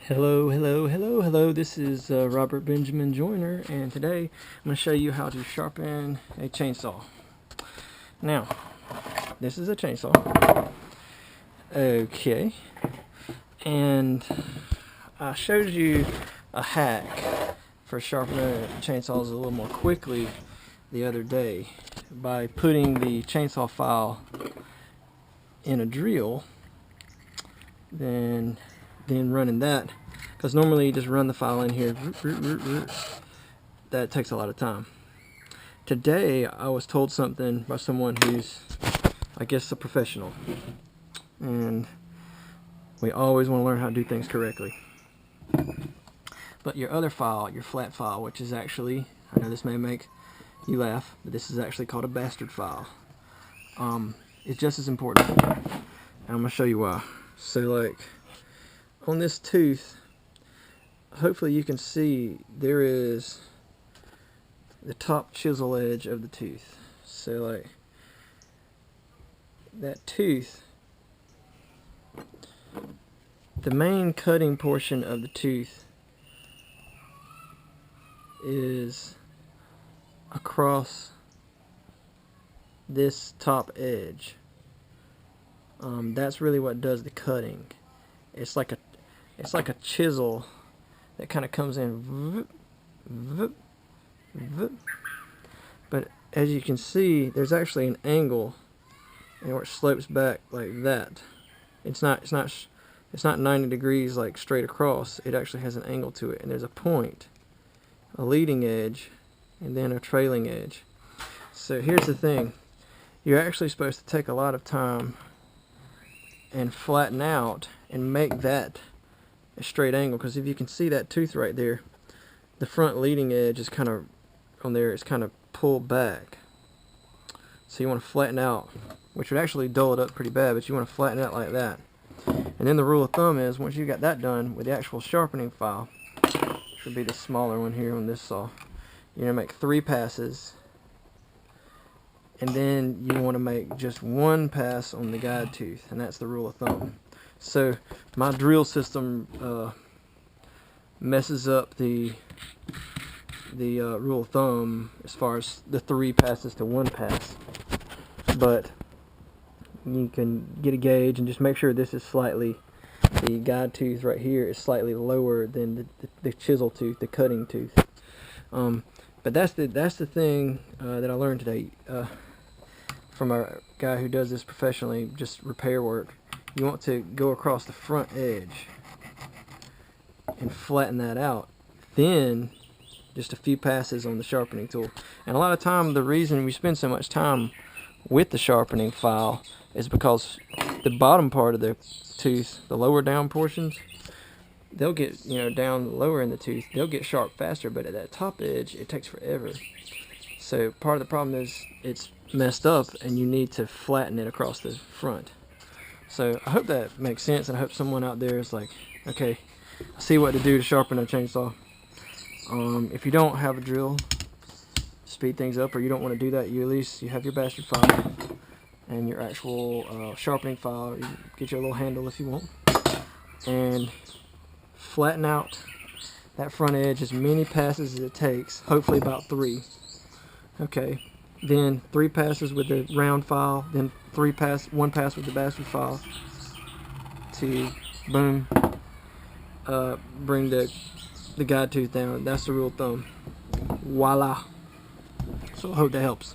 Hello, hello, hello, hello. This is Robert Benjamin Joyner, and today I'm going to show you how to sharpen a chainsaw. Now, this is a chainsaw. Okay. And I showed you a hack for sharpening chainsaws a little more quickly the other day by putting the chainsaw file in a drill, then running that, because normally you just run the file in here. That takes a lot of time. Today I was told something by someone who's, I guess, a professional, and we always want to learn how to do things correctly. But your other file, your flat file, which is actually, I know this may make you laugh, but this is actually called a bastard file, is just as important, and I'm going to show you why. So, like, on this tooth, hopefully you can see there is the top chisel edge of the tooth. So, like, that tooth, the main cutting portion of the tooth is across this top edge. That's really what does the cutting. It's like a chisel that kind of comes in, but as you can see, there's actually an angle, and where it slopes back like that. It's not 90 degrees like straight across. It actually has an angle to it, and there's a point, a leading edge, and then a trailing edge. So here's the thing: you're actually supposed to take a lot of time and flatten out and make that a straight angle, because if you can see that tooth right there, the front leading edge is kind of on there, it's kind of pulled back. So you want to flatten out, which would actually dull it up pretty bad, but you want to flatten it out like that. And then the rule of thumb is, once you got that done with the actual sharpening file, which would be the smaller one here on this saw, you're going to make 3 passes, and then you want to make just 1 pass on the guide tooth, and that's the rule of thumb. So my drill system messes up the rule of thumb as far as the 3 passes to 1 pass, but you can get a gauge and just make sure this is slightly, the guide tooth right here is slightly lower than the chisel tooth, the cutting tooth. But that's the thing that I learned today from a guy who does this professionally, just repair work. You want to go across the front edge and flatten that out, then just a few passes on the sharpening tool. And a lot of time, the reason we spend so much time with the sharpening file is because the bottom part of the tooth, the lower down portions, they'll get, down lower in the tooth, they'll get sharp faster, but at that top edge it takes forever. So part of the problem is it's messed up, and you need to flatten it across the front. So I hope that makes sense, and I hope someone out there is like, okay, I see what to do to sharpen a chainsaw. If you don't have a drill, speed things up, or you don't want to do that, at least you have your bastard file and your actual sharpening file. You get your little handle if you want, and flatten out that front edge as many passes as it takes, hopefully about 3. Okay, then 3 passes with the round file, then 1 pass with the bastard file to, boom, bring the guide tooth down. That's the rule of thumb. Voila. So I hope that helps.